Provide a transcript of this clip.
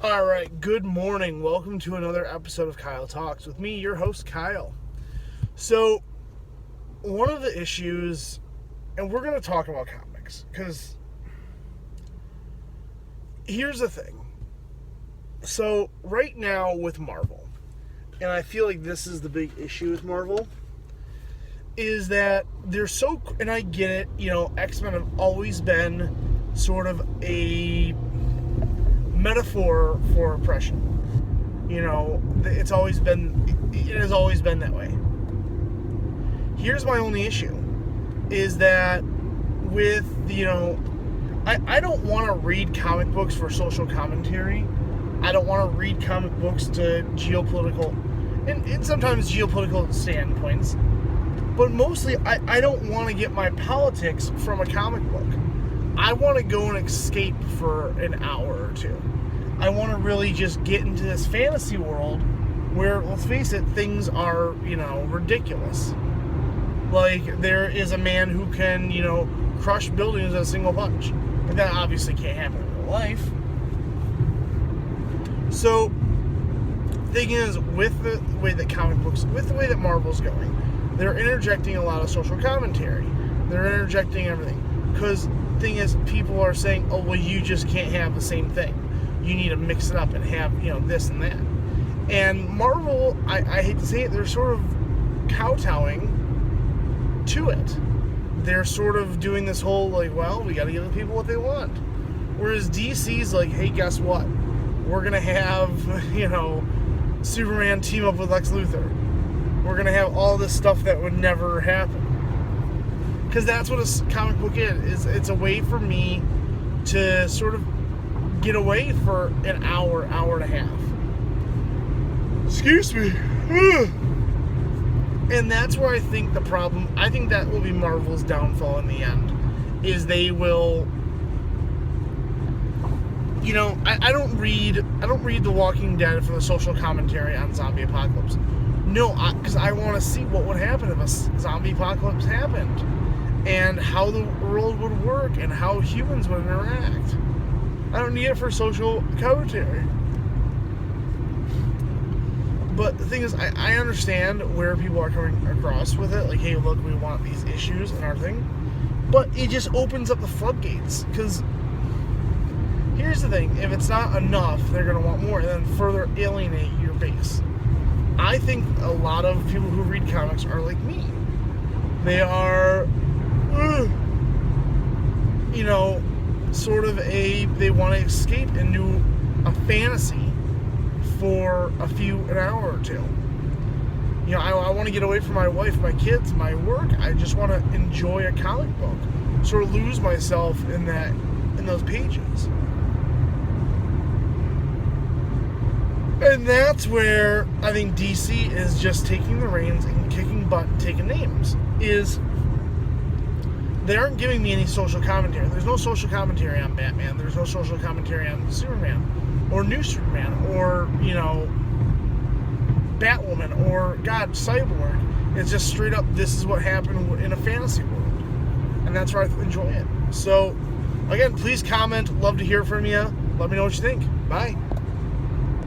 All right, good morning. Welcome to another episode of Kyle Talks with me, your host, Kyle. So, one of the issues, and we're going to talk about comics, because here's the thing. So, right now with Marvel, and I feel like this is the big issue with Marvel, is that they're so, and I get it, X-Men have always been sort of a metaphor for oppression. It has always been that way. Here's my only issue, is that with, I don't want to read comic books for social commentary. I don't want to read comic books to geopolitical, and sometimes geopolitical standpoints, but mostly I don't want to get my politics from a comic book. I want to go and escape for an hour or two. I want to really just get into this fantasy world where, let's face it, things are, ridiculous. Like, there is a man who can, crush buildings with a single punch. But that obviously can't happen in real life. So, thing is, with the way that comic books, with the way that Marvel's going, they're interjecting a lot of social commentary. They're interjecting everything. Because thing is, people are saying, oh, well, you just can't have the same thing. You need to mix it up and have, this and that. And Marvel, I hate to say it, they're sort of kowtowing to it. They're sort of doing this whole, well, we got to give the people what they want. Whereas DC's like, hey, guess what? We're going to have, Superman team up with Lex Luthor. We're going to have all this stuff that would never happen. Because that's what a comic book is. It's a way for me to sort of get away for an hour and a half. Excuse me. And that's where I think I think that will be Marvel's downfall in the end, is they will, I don't read The Walking Dead for the social commentary on zombie apocalypse. No, because I want to see what would happen if a zombie apocalypse happened, and how the world would work, and how humans would interact. I don't need it for social commentary. But the thing is, I understand where people are coming across with it. Like, hey, look, we want these issues and everything. But it just opens up the floodgates. Because here's the thing. If it's not enough, they're going to want more. And then further alienate your base. I think a lot of people who read comics are like me. They are, sort of they want to escape into a fantasy for an hour or two. I want to get away from my wife, my kids, my work. I just want to enjoy a comic book, sort of lose myself in those pages. And that's where I think DC is just taking the reins and kicking butt and taking names. They aren't giving me any social commentary. There's no social commentary on Batman. There's no social commentary on Superman, or New Superman, or, Batwoman, or, Cyborg. It's just straight up, this is what happened in a fantasy world. And that's where I enjoy it. So, again, please comment. Love to hear from you. Let me know what you think. Bye.